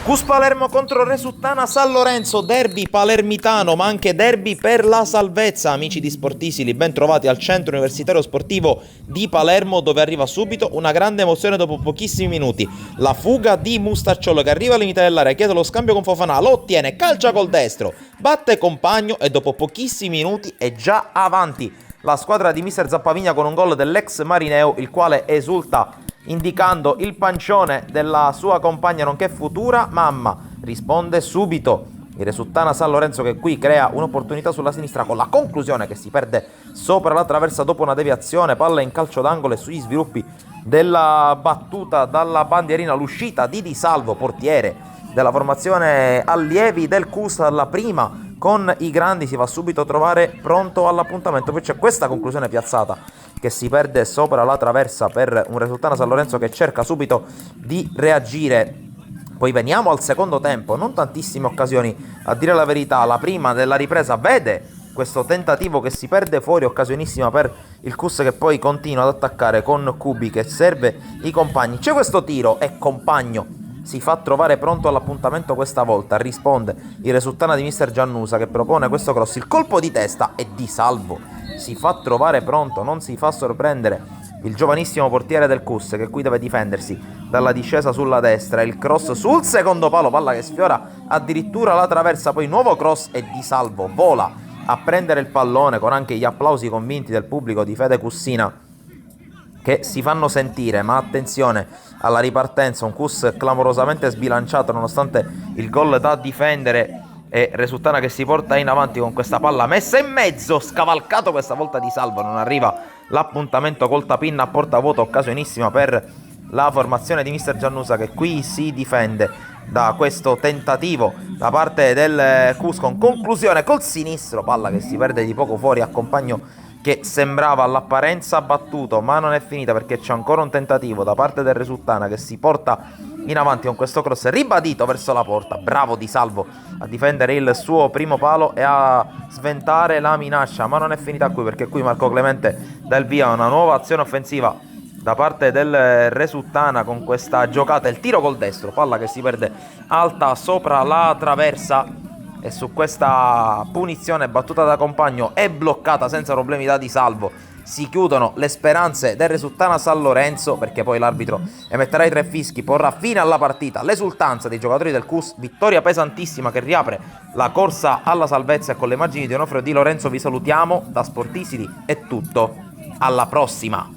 Cus Palermo contro Resuttana San Lorenzo, derby palermitano ma anche derby per la salvezza. Amici di Sportisili, ben trovati al centro universitario sportivo di Palermo, dove arriva subito una grande emozione dopo pochissimi minuti. La fuga di Mustacciolo che arriva al limite dell'area, chiede lo scambio con Fofana, lo ottiene, calcia col destro, batte compagno e dopo pochissimi minuti è già avanti la squadra di mister Zappavigna con un gol dell'ex Marineo, il quale esulta indicando il pancione della sua compagna nonché futura mamma. Risponde subito il Resuttana San Lorenzo, che qui crea un'opportunità sulla sinistra con la conclusione che si perde sopra la traversa dopo una deviazione, palla in calcio d'angolo e sugli sviluppi della battuta dalla bandierina l'uscita di Di Salvo, portiere della formazione allievi del Cus. Alla prima con i grandi si va subito a trovare pronto all'appuntamento, poi c'è questa conclusione piazzata che si perde sopra la traversa per un Resuttana San Lorenzo che cerca subito di reagire. Poi veniamo al secondo tempo, non tantissime occasioni a dire la verità. La prima della ripresa vede questo tentativo che si perde fuori, occasionissima per il Cus che poi continua ad attaccare con Cubi che serve i compagni. C'è questo tiro e Compagno si fa trovare pronto all'appuntamento questa volta. Risponde il Resuttana di mister Giannusa che propone questo cross, il colpo di testa e Di Salvo si fa trovare pronto, non si fa sorprendere il giovanissimo portiere del Cus che qui deve difendersi dalla discesa sulla destra. Il cross sul secondo palo, palla che sfiora addirittura la traversa, poi nuovo cross e Di Salvo vola a prendere il pallone con anche gli applausi convinti del pubblico di Fede Cussina che si fanno sentire. Ma attenzione alla ripartenza, un Cus clamorosamente sbilanciato nonostante il gol da difendere, e Resuttana che si porta in avanti con questa palla messa in mezzo, scavalcato questa volta Di Salvo, non arriva l'appuntamento col tapin a porta vuota, occasionissima per la formazione di mister Giannusa che qui si difende da questo tentativo da parte del Cus con conclusione col sinistro, palla che si perde di poco fuori a Compagno che sembrava all'apparenza battuto, ma non è finita perché c'è ancora un tentativo da parte del Resuttana che si porta in avanti con questo cross ribadito verso la porta. Bravo Di Salvo a difendere il suo primo palo e a sventare la minaccia, ma non è finita qui perché qui Marco Clemente dà il via a una nuova azione offensiva da parte del Resuttana con questa giocata, il tiro col destro, palla che si perde alta sopra la traversa e su questa punizione battuta da Compagno e bloccata senza problemi da Di Salvo si chiudono le speranze del Resuttana San Lorenzo, perché poi l'arbitro emetterà i 3 fischi, porrà fine alla partita. L'esultanza dei giocatori del Cus, vittoria pesantissima che riapre la corsa alla salvezza, e con le immagini di Onofrio Di Lorenzo vi salutiamo. Da Sportisili è tutto, alla prossima.